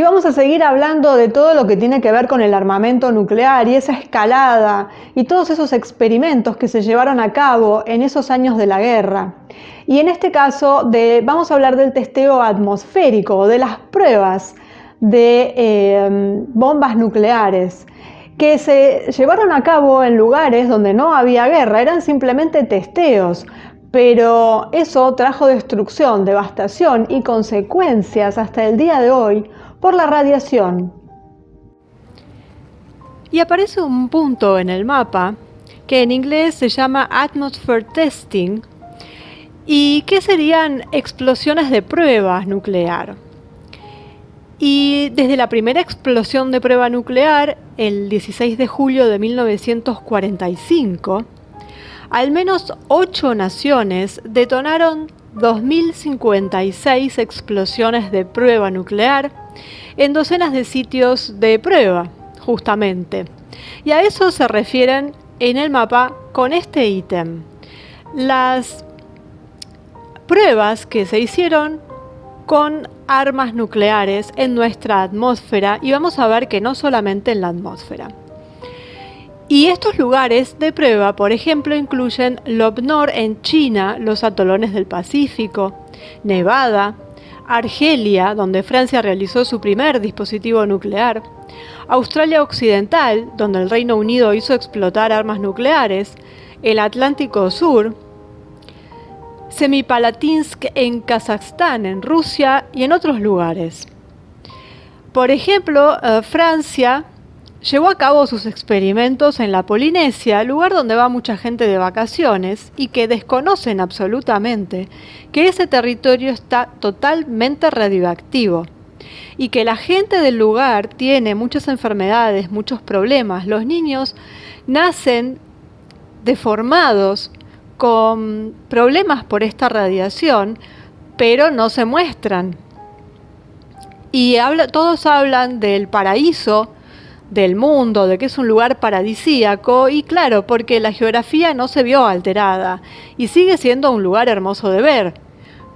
vamos a seguir hablando de todo lo que tiene que ver con el armamento nuclear y esa escalada y todos esos experimentos que se llevaron a cabo en esos años de la guerra. Y en este caso vamos a hablar del testeo atmosférico, de las pruebas de bombas nucleares que se llevaron a cabo en lugares donde no había guerra, eran simplemente testeos. Pero eso trajo destrucción, devastación y consecuencias hasta el día de hoy por la radiación. Y aparece un punto en el mapa que en inglés se llama Atmosphere Testing y que serían explosiones de prueba nuclear. Y desde la primera explosión de prueba nuclear, el 16 de julio de 1945, al menos 8 naciones detonaron 2.056 explosiones de prueba nuclear en docenas de sitios de prueba, justamente. Y a eso se refieren en el mapa con este ítem. Las pruebas que se hicieron con armas nucleares en nuestra atmósfera, y vamos a ver que no solamente en la atmósfera. Y estos lugares de prueba, por ejemplo, incluyen Lop-Nor en China, los atolones del Pacífico, Nevada, Argelia, donde Francia realizó su primer dispositivo nuclear, Australia Occidental, donde el Reino Unido hizo explotar armas nucleares, el Atlántico Sur, Semipalatinsk en Kazajstán, en Rusia y en otros lugares. Por ejemplo, Francia llevó a cabo sus experimentos en la Polinesia, lugar donde va mucha gente de vacaciones y que desconocen absolutamente que ese territorio está totalmente radioactivo y que la gente del lugar tiene muchas enfermedades, muchos problemas. Los niños nacen deformados con problemas por esta radiación, pero no se muestran. Y todos hablan del paraíso del mundo, de que es un lugar paradisíaco, y claro, porque la geografía no se vio alterada y sigue siendo un lugar hermoso de ver,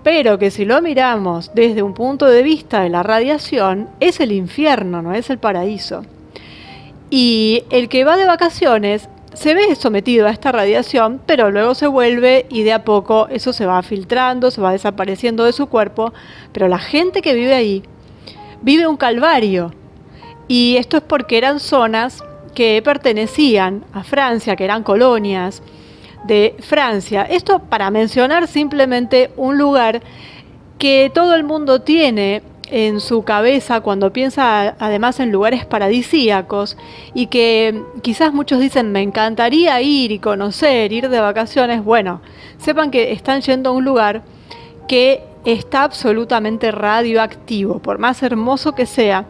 pero que si lo miramos desde un punto de vista de la radiación, es el infierno, no es el paraíso. Y el que va de vacaciones se ve sometido a esta radiación, pero luego se vuelve y de a poco eso se va filtrando, se va desapareciendo de su cuerpo, pero la gente que vive ahí vive un calvario. Y esto es porque eran zonas que pertenecían a Francia, que eran colonias de Francia. Esto para mencionar simplemente un lugar que todo el mundo tiene en su cabeza cuando piensa además en lugares paradisíacos y que quizás muchos dicen me encantaría ir y conocer, ir de vacaciones. Bueno, sepan que están yendo a un lugar que está absolutamente radioactivo, por más hermoso que sea,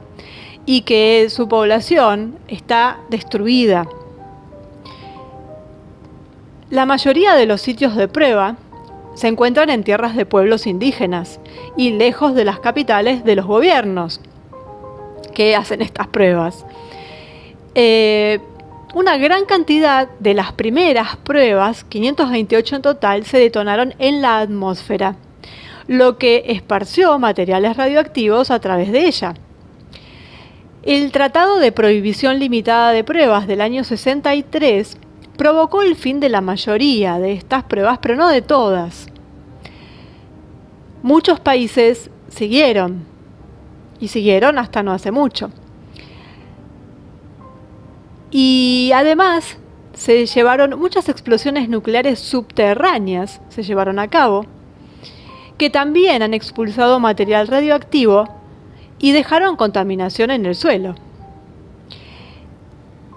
y que su población está destruida. La mayoría de los sitios de prueba se encuentran en tierras de pueblos indígenas y lejos de las capitales de los gobiernos que hacen estas pruebas. Una gran cantidad de las primeras pruebas, 528 en total, se detonaron en la atmósfera, lo que esparció materiales radioactivos a través de ella. El Tratado de Prohibición Limitada de Pruebas del año 63 provocó el fin de la mayoría de estas pruebas, pero no de todas. Muchos países siguieron, y siguieron hasta no hace mucho. Y además se llevaron muchas explosiones nucleares subterráneas, se llevaron a cabo, que también han expulsado material radioactivo y dejaron contaminación en el suelo.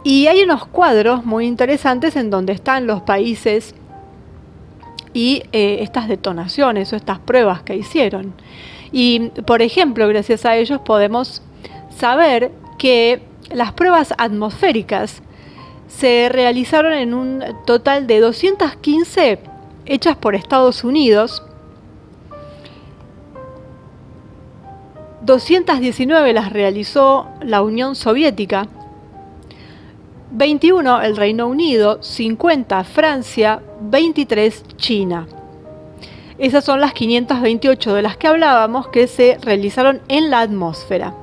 Y hay unos cuadros muy interesantes en donde están los países y estas detonaciones o estas pruebas que hicieron. Y, por ejemplo, gracias a ellos podemos saber que las pruebas atmosféricas se realizaron en un total de 215 hechas por Estados Unidos, 219 las realizó la Unión Soviética, 21 el Reino Unido, 50 Francia, 23 China. Esas son las 528 de las que hablábamos que se realizaron en la atmósfera.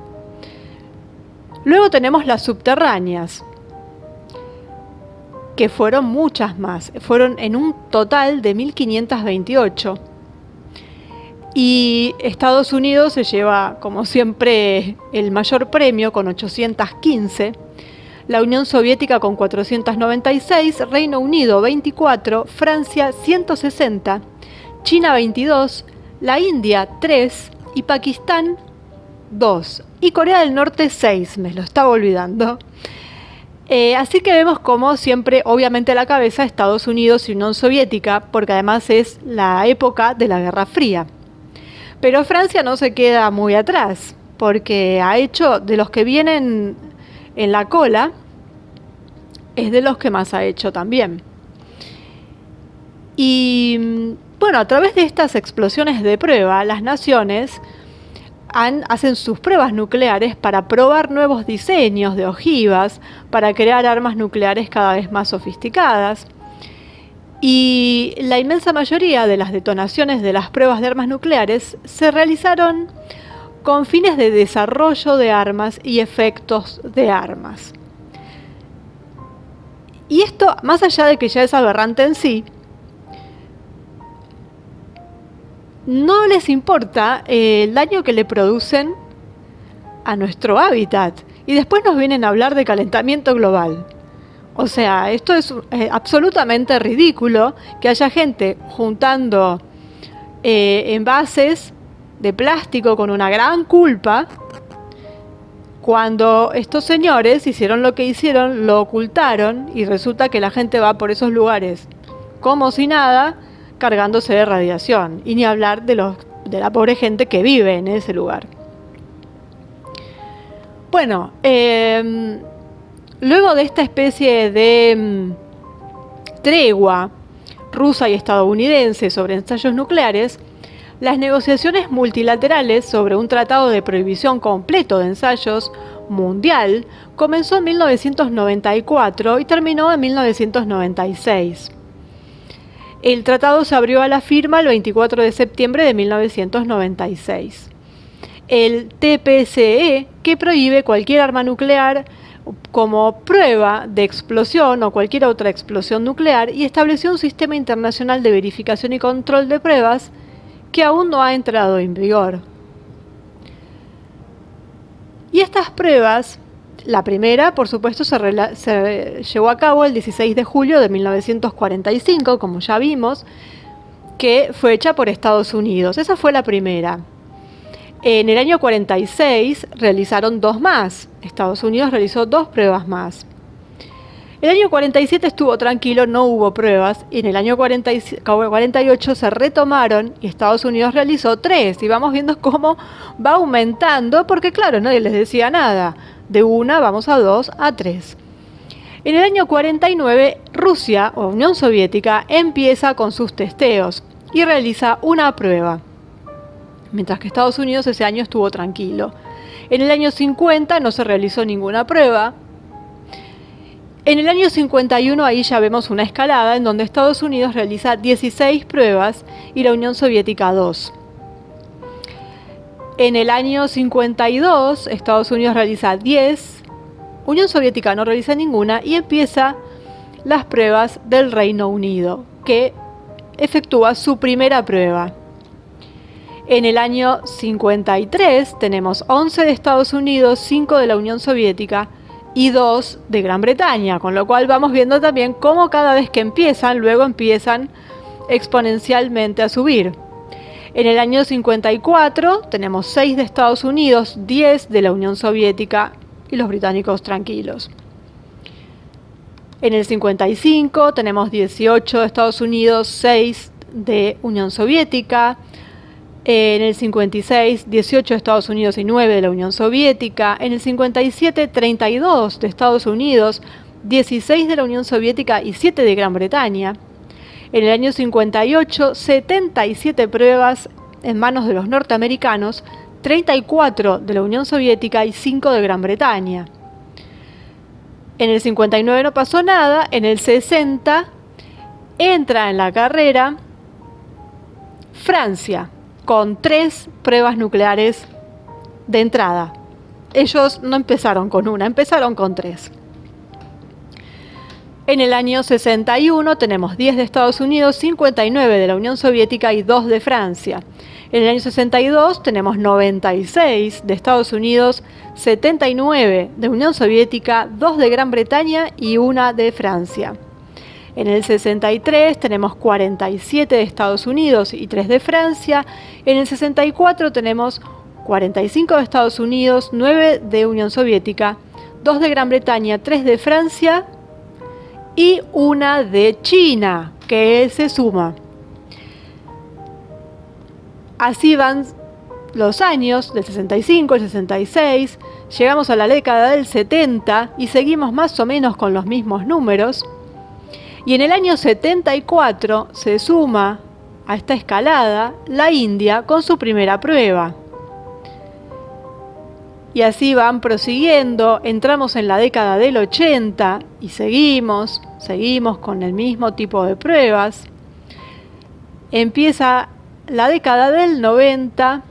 Luego tenemos las subterráneas, que fueron muchas más, fueron en un total de 1528. Y Estados Unidos se lleva, como siempre, el mayor premio con 815, la Unión Soviética con 496, Reino Unido 24, Francia 160, China 22, la India 3 y Pakistán 2. Y Corea del Norte 6, me lo estaba olvidando. Así que vemos como siempre, obviamente a la cabeza, Estados Unidos y Unión Soviética, porque además es la época de la Guerra Fría. Pero Francia no se queda muy atrás, porque ha hecho, de los que vienen en la cola, es de los que más ha hecho también. Y bueno, a través de estas explosiones de prueba, las naciones hacen sus pruebas nucleares para probar nuevos diseños de ojivas, para crear armas nucleares cada vez más sofisticadas. Y la inmensa mayoría de las detonaciones de las pruebas de armas nucleares se realizaron con fines de desarrollo de armas y efectos de armas. Y esto, más allá de que ya es aberrante en sí, no les importa el daño que le producen a nuestro hábitat. Y después nos vienen a hablar de calentamiento global. O sea, esto es absolutamente ridículo que haya gente juntando envases de plástico con una gran culpa, cuando estos señores hicieron lo que hicieron, lo ocultaron y resulta que la gente va por esos lugares como si nada, cargándose de radiación. Y ni hablar de la pobre gente que vive en ese lugar. Bueno, luego de esta especie de tregua rusa y estadounidense sobre ensayos nucleares, las negociaciones multilaterales sobre un tratado de prohibición completo de ensayos mundial comenzó en 1994 y terminó en 1996. El tratado se abrió a la firma el 24 de septiembre de 1996. El TPCE, que prohíbe cualquier arma nuclear como prueba de explosión o cualquier otra explosión nuclear, y estableció un sistema internacional de verificación y control de pruebas que aún no ha entrado en vigor. Y estas pruebas, la primera, por supuesto, se llevó a cabo el 16 de julio de 1945, como ya vimos, que fue hecha por Estados Unidos. Esa fue la primera. En el año 46 realizaron 2 más. Estados Unidos realizó 2 pruebas más. El año 47 estuvo tranquilo, no hubo pruebas, y en el año 48 se retomaron y Estados Unidos realizó 3. Y vamos viendo cómo va aumentando, porque claro, nadie les decía nada. De 1 vamos a 2, a 3. En el año 49, Rusia o Unión Soviética empieza con sus testeos y realiza una prueba, mientras que Estados Unidos ese año estuvo tranquilo. En el año 50 no se realizó ninguna prueba. En el año 51 ahí ya vemos una escalada en donde Estados Unidos realiza 16 pruebas y la Unión Soviética 2. En el año 52 Estados Unidos realiza 10, Unión Soviética no realiza ninguna y empieza las pruebas del Reino Unido, que efectúa su primera prueba. En el año 53 tenemos 11 de Estados Unidos, 5 de la Unión Soviética y 2 de Gran Bretaña, con lo cual vamos viendo también cómo cada vez que empiezan, luego empiezan exponencialmente a subir. En el año 54 tenemos 6 de Estados Unidos, 10 de la Unión Soviética y los británicos tranquilos. En el 55 tenemos 18 de Estados Unidos, 6 de Unión Soviética. En el 56, 18 de Estados Unidos y 9 de la Unión Soviética. En el 57, 32 de Estados Unidos, 16 de la Unión Soviética y 7 de Gran Bretaña. En el año 58, 77 pruebas en manos de los norteamericanos, 34 de la Unión Soviética y 5 de Gran Bretaña. En el 59 no pasó nada. En el 60 entra en la carrera Francia, con 3 pruebas nucleares de entrada. ellos no empezaron con una, empezaron con 3. En el año 61 tenemos 10 de Estados Unidos, 59 de la Unión Soviética y 2 de Francia. En el año 62 tenemos 96 de Estados Unidos, 79 de Unión Soviética, 2 de Gran Bretaña y 1 de Francia. En el 63 tenemos 47 de Estados Unidos y 3 de Francia. En el 64 tenemos 45 de Estados Unidos, 9 de Unión Soviética, 2 de Gran Bretaña, 3 de Francia y 1 de China, que se suma. Así van los años, del 65 al 66, llegamos a la década del 70 y seguimos más o menos con los mismos números. Y en el año 74 se suma a esta escalada la India con su primera prueba. Y así van prosiguiendo, entramos en la década del 80 y seguimos con el mismo tipo de pruebas. Empieza la década del 90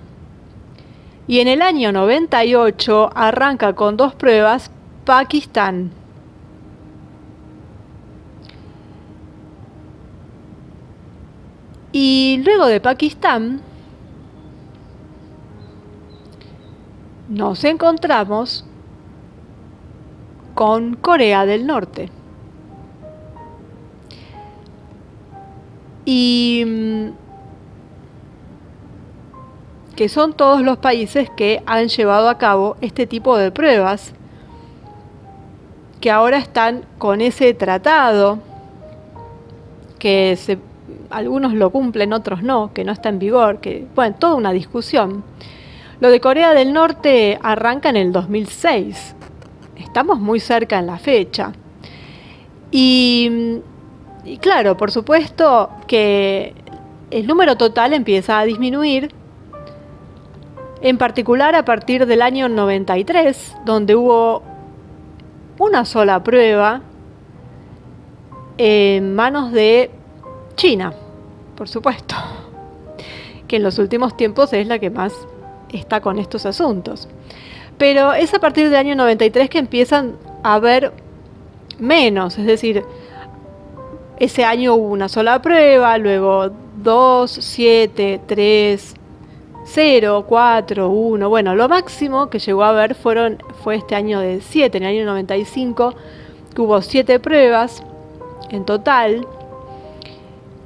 y en el año 98 arranca con 2 pruebas Pakistán. Y luego de Pakistán nos encontramos con Corea del Norte. Y que son todos los países que han llevado a cabo este tipo de pruebas, que ahora están con ese tratado, que algunos lo cumplen, otros no, que no está en vigor, que, bueno, toda una discusión. Lo de Corea del Norte arranca en el 2006, estamos muy cerca en la fecha. Y claro, por supuesto que el número total empieza a disminuir, en particular a partir del año 93, donde hubo una sola prueba en manos de China, por supuesto, que en los últimos tiempos es la que más está con estos asuntos. Pero es a partir del año 93 que empiezan a haber menos, es decir, ese año hubo una sola prueba, luego 2, 7, 3, 0, 4, 1, bueno, lo máximo que llegó a haber fue este año de 7, en el año 95, que hubo 7 pruebas en total,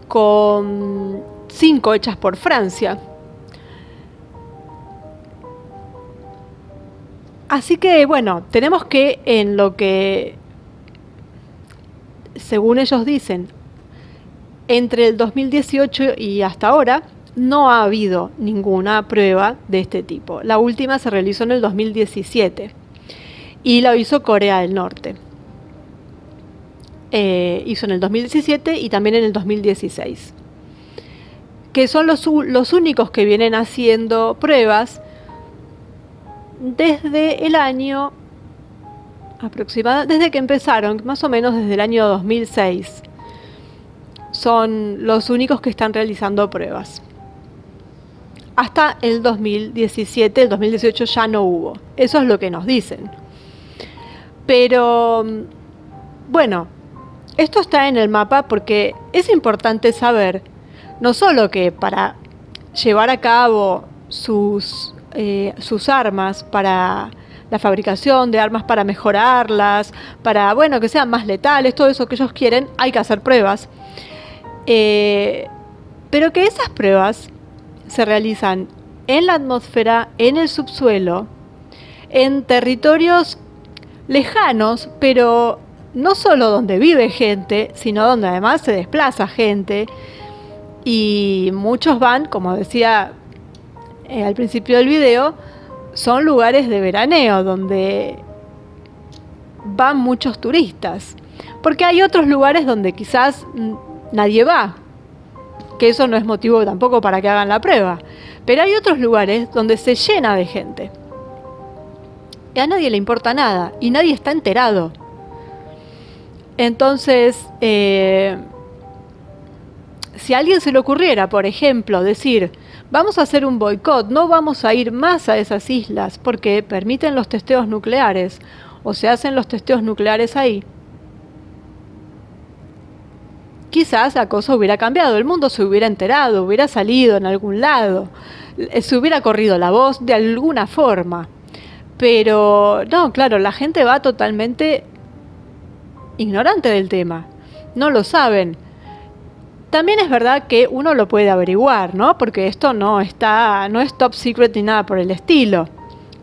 con 5 hechas por Francia. Así que, bueno, tenemos que en lo que, según ellos dicen, entre el 2018 y hasta ahora, no ha habido ninguna prueba de este tipo. La última se realizó en el 2017 y la hizo Corea del Norte. Hizo en el 2017 y también en el 2016, que son los únicos que vienen haciendo pruebas desde el año desde que empezaron, más o menos desde el año 2006. Son los únicos que están realizando pruebas. Hasta el 2017, el 2018 ya no hubo. Eso es lo que nos dicen. Pero, bueno, esto está en el mapa porque es importante saber, no solo que para llevar a cabo sus armas, para la fabricación de armas, para mejorarlas, para, bueno, que sean más letales, todo eso que ellos quieren, hay que hacer pruebas. Pero que esas pruebas se realizan en la atmósfera, en el subsuelo, en territorios lejanos, pero no solo donde vive gente, sino donde además se desplaza gente. Y muchos van, como decía al principio del video, son lugares de veraneo donde van muchos turistas. Porque hay otros lugares donde quizás nadie va, que eso no es motivo tampoco para que hagan la prueba. Pero hay otros lugares donde se llena de gente. Y a nadie le importa nada, y nadie está enterado. Entonces, si a alguien se le ocurriera, por ejemplo, decir, vamos a hacer un boicot, no vamos a ir más a esas islas porque permiten los testeos nucleares o se hacen los testeos nucleares ahí, quizás la cosa hubiera cambiado, el mundo se hubiera enterado, hubiera salido en algún lado, se hubiera corrido la voz de alguna forma. Pero no, claro, la gente va totalmente ignorante del tema, no lo saben. También es verdad que uno lo puede averiguar, ¿no? Porque esto no es top secret ni nada por el estilo.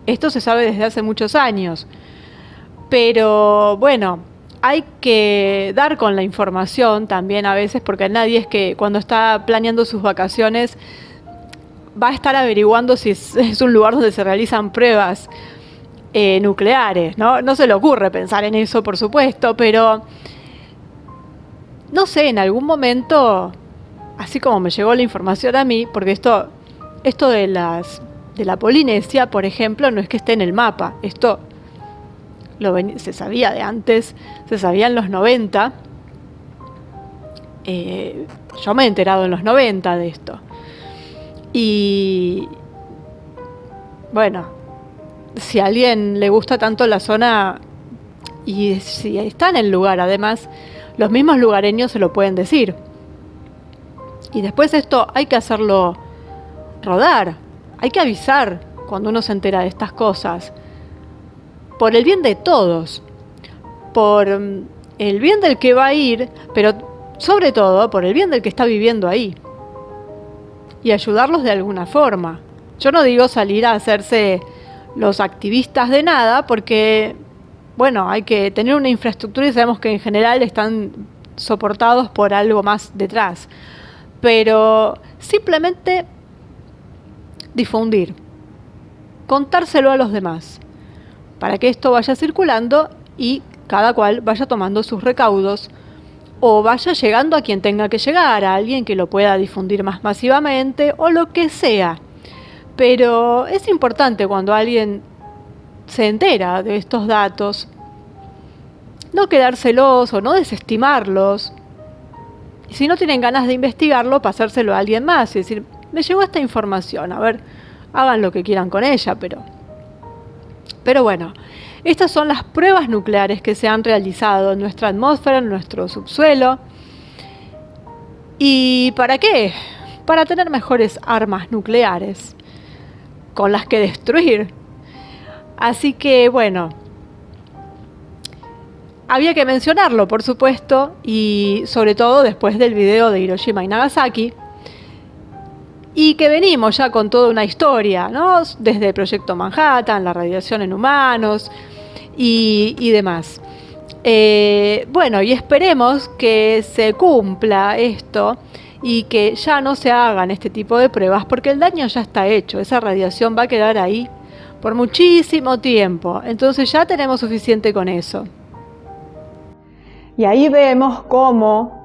Esto se sabe desde hace muchos años. Pero bueno, hay que dar con la información también a veces, porque nadie es que cuando está planeando sus vacaciones va a estar averiguando si es un lugar donde se realizan pruebas nucleares, ¿no? No se le ocurre pensar en eso, por supuesto, pero no sé, en algún momento, así como me llegó la información a mí, porque esto de la Polinesia, por ejemplo, no es que esté en el mapa, esto se sabía de antes, se sabía en los 90, yo me he enterado en los 90 de esto. Y bueno, si a alguien le gusta tanto la zona y si está en el lugar, además, los mismos lugareños se lo pueden decir. Y después esto hay que hacerlo rodar, hay que avisar cuando uno se entera de estas cosas, por el bien de todos, por el bien del que va a ir, pero sobre todo por el bien del que está viviendo ahí, y ayudarlos de alguna forma. Yo no digo salir a hacerse los activistas de nada, porque bueno, hay que tener una infraestructura y sabemos que en general están soportados por algo más detrás. Pero simplemente difundir, contárselo a los demás, para que esto vaya circulando y cada cual vaya tomando sus recaudos o vaya llegando a quien tenga que llegar, a alguien que lo pueda difundir más masivamente o lo que sea. Pero es importante cuando alguien se entera de estos datos, no quedárselos o no desestimarlos. Y si no tienen ganas de investigarlo, pasárselo a alguien más y decir, me llegó esta información, a ver, hagan lo que quieran con ella, pero bueno, estas son las pruebas nucleares que se han realizado en nuestra atmósfera, en nuestro subsuelo. ¿Y para qué? Para tener mejores armas nucleares con las que destruir. Así que bueno, había que mencionarlo, por supuesto, y sobre todo después del video de Hiroshima y Nagasaki, y que venimos ya con toda una historia, ¿no? Desde el Proyecto Manhattan, la radiación en humanos y demás. Bueno, y esperemos que se cumpla esto y que ya no se hagan este tipo de pruebas, porque el daño ya está hecho, esa radiación va a quedar ahí por muchísimo tiempo, entonces ya tenemos suficiente con eso. Y ahí vemos cómo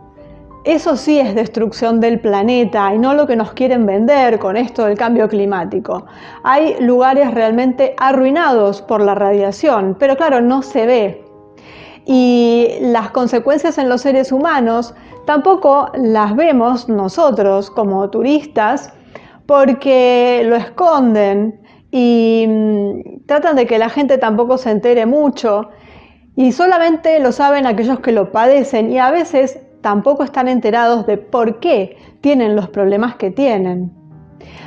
eso sí es destrucción del planeta y no lo que nos quieren vender con esto del cambio climático. Hay lugares realmente arruinados por la radiación, pero claro, no se ve. Y las consecuencias en los seres humanos tampoco las vemos nosotros como turistas porque lo esconden y tratan de que la gente tampoco se entere mucho y solamente lo saben aquellos que lo padecen y a veces tampoco están enterados de por qué tienen los problemas que tienen.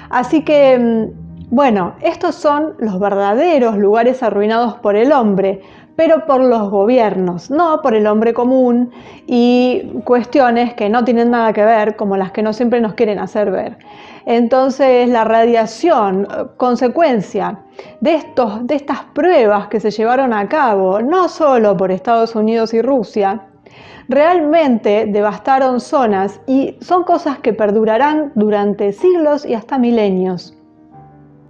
Así que, bueno, estos son los verdaderos lugares arruinados por el hombre, pero por los gobiernos, no por el hombre común y cuestiones que no tienen nada que ver, como las que no siempre nos quieren hacer ver. Entonces, la radiación, consecuencia de estas pruebas que se llevaron a cabo, no solo por Estados Unidos y Rusia, realmente devastaron zonas y son cosas que perdurarán durante siglos y hasta milenios.